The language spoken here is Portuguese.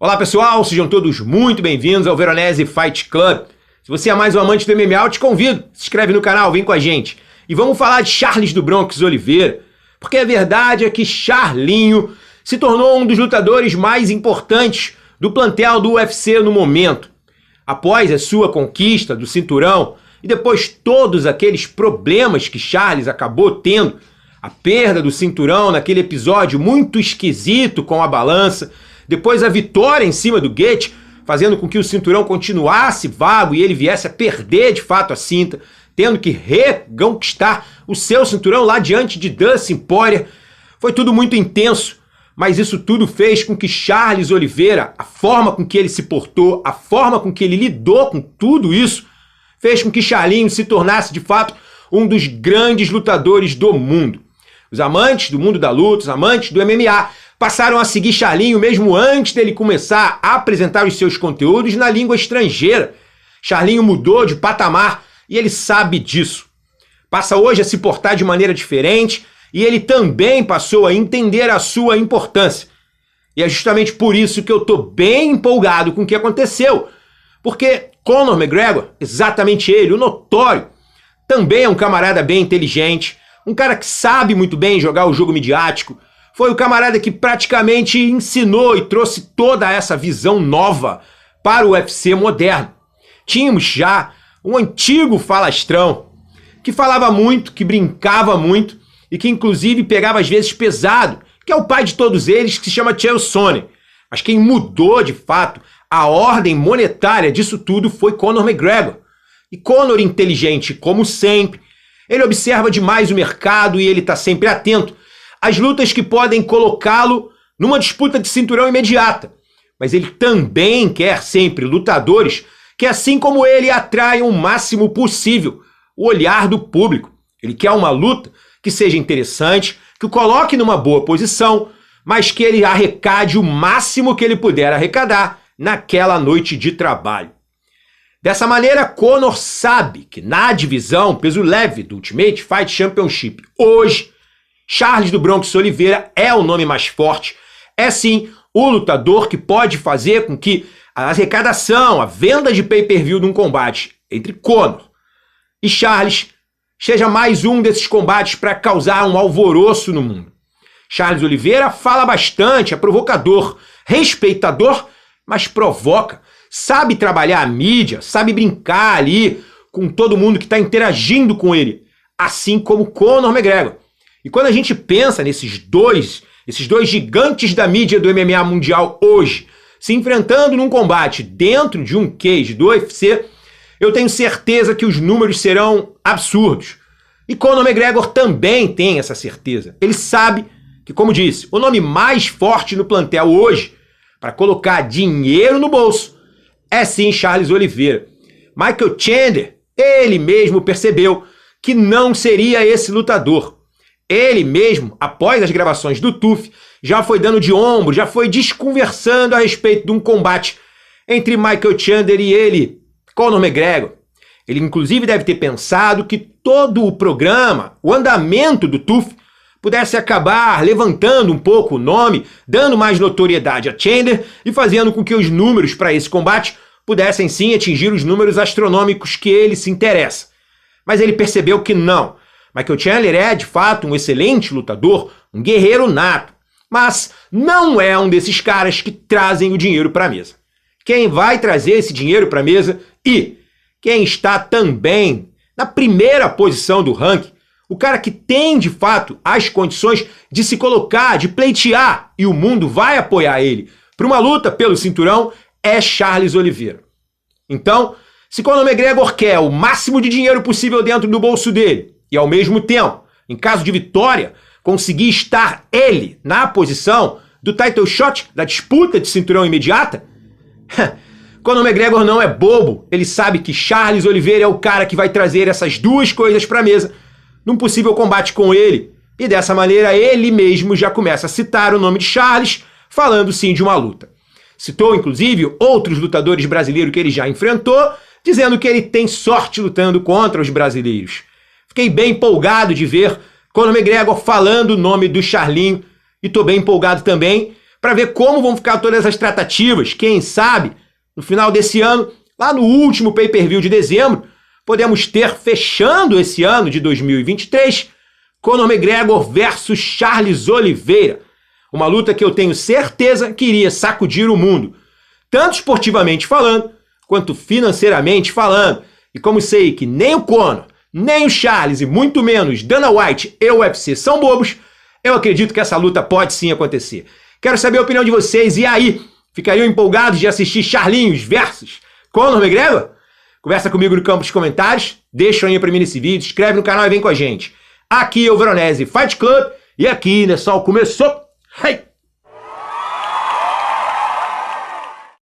Olá pessoal, sejam todos muito bem-vindos ao Veronese Fight Club. Se você é mais um amante do MMA, eu te convido, se inscreve no canal, vem com a gente. E vamos falar de Charles do Bronx Oliveira, porque a verdade é que Charlinho se tornou um dos lutadores mais importantes do plantel do UFC no momento. Após a sua conquista do cinturão e depois todos aqueles problemas que Charles acabou tendo, a perda do cinturão naquele episódio muito esquisito com a balança, depois a vitória em cima do Gaethje, fazendo com que o cinturão continuasse vago e ele viesse a perder de fato a cinta, tendo que reconquistar o seu cinturão lá diante de Dustin Poirier. Foi tudo muito intenso, mas isso tudo fez com que Charles Oliveira, a forma com que ele se portou, a forma com que ele lidou com tudo isso, fez com que Charlinho se tornasse de fato um dos grandes lutadores do mundo. Os amantes do mundo da luta, os amantes do MMA, passaram a seguir Charlinho mesmo antes dele começar a apresentar os seus conteúdos na língua estrangeira. Charlinho mudou de patamar e ele sabe disso. Passa hoje a se portar de maneira diferente e ele também passou a entender a sua importância. E é justamente por isso que eu estou bem empolgado com o que aconteceu. Porque Conor McGregor, exatamente ele, o notório, também é um camarada bem inteligente, um cara que sabe muito bem jogar o jogo midiático. Foi o camarada que praticamente ensinou e trouxe toda essa visão nova para o UFC moderno. Tínhamos já um antigo falastrão que falava muito, que brincava muito e que inclusive pegava às vezes pesado, que é o pai de todos eles, que se chama Chael Sonnen. Mas quem mudou de fato a ordem monetária disso tudo foi Conor McGregor. E Conor, inteligente como sempre, ele observa demais o mercado e ele está sempre atento às lutas que podem colocá-lo numa disputa de cinturão imediata. Mas ele também quer sempre lutadores que, assim como ele, atraiam o máximo possível o olhar do público. Ele quer uma luta que seja interessante, que o coloque numa boa posição, mas que ele arrecade o máximo que ele puder arrecadar naquela noite de trabalho. Dessa maneira, Conor sabe que na divisão peso leve do Ultimate Fight Championship, hoje, Charles do Bronx Oliveira é o nome mais forte, é sim o lutador que pode fazer com que a arrecadação, a venda de pay-per-view de um combate entre Conor e Charles seja mais um desses combates para causar um alvoroço no mundo. Charles Oliveira fala bastante, é provocador, respeitador, mas provoca, sabe trabalhar a mídia, sabe brincar ali com todo mundo que está interagindo com ele, assim como Conor McGregor. E quando a gente pensa nesses dois gigantes da mídia do MMA mundial hoje, se enfrentando num combate dentro de um cage do UFC, eu tenho certeza que os números serão absurdos. E Conor McGregor também tem essa certeza. Ele sabe que, como disse, o nome mais forte no plantel hoje, para colocar dinheiro no bolso, é sim Charles Oliveira. Michael Chandler, ele mesmo percebeu que não seria esse lutador. Ele mesmo, após as gravações do TUF, já foi dando de ombro, já foi desconversando a respeito de um combate entre Michael Chandler e ele, Conor McGregor. Ele inclusive deve ter pensado que todo o programa, o andamento do TUF, pudesse acabar levantando um pouco o nome, dando mais notoriedade a Chandler e fazendo com que os números para esse combate pudessem sim atingir os números astronômicos que ele se interessa. Mas ele percebeu que não. Michael Chandler é, de fato, um excelente lutador, um guerreiro nato, mas não é um desses caras que trazem o dinheiro para a mesa. Quem vai trazer esse dinheiro para a mesa e quem está também na primeira posição do ranking, o cara que tem, de fato, as condições de se colocar, de pleitear, e o mundo vai apoiar ele para uma luta pelo cinturão, é Charles Oliveira. Então, se Conor McGregor quer o máximo de dinheiro possível dentro do bolso dele, e ao mesmo tempo, em caso de vitória, conseguir estar ele na posição do title shot, da disputa de cinturão imediata, Conor McGregor não é bobo, ele sabe que Charles Oliveira é o cara que vai trazer essas duas coisas para a mesa num possível combate com ele, e dessa maneira ele mesmo já começa a citar o nome de Charles, falando sim de uma luta. Citou inclusive outros lutadores brasileiros que ele já enfrentou, dizendo que ele tem sorte lutando contra os brasileiros. Fiquei bem empolgado de ver Conor McGregor falando o nome do Charlinho, e tô bem empolgado também para ver como vão ficar todas as tratativas. Quem sabe, no final desse ano, lá no último pay-per-view de dezembro, podemos ter, fechando esse ano de 2023, Conor McGregor versus Charles Oliveira. Uma luta que eu tenho certeza que iria sacudir o mundo, tanto esportivamente falando, quanto financeiramente falando. E como sei que nem o Conor, nem o Charles e muito menos Dana White e o UFC são bobos, eu acredito que essa luta pode sim acontecer. Quero saber a opinião de vocês. E aí, ficariam empolgados de assistir Charlinhos versus Conor McGregor? Conversa comigo no campo dos comentários, deixa um aí pra mim nesse vídeo, inscreve no canal e vem com a gente. Aqui é o Veronese Fight Club e aqui, né, só começou. Hey!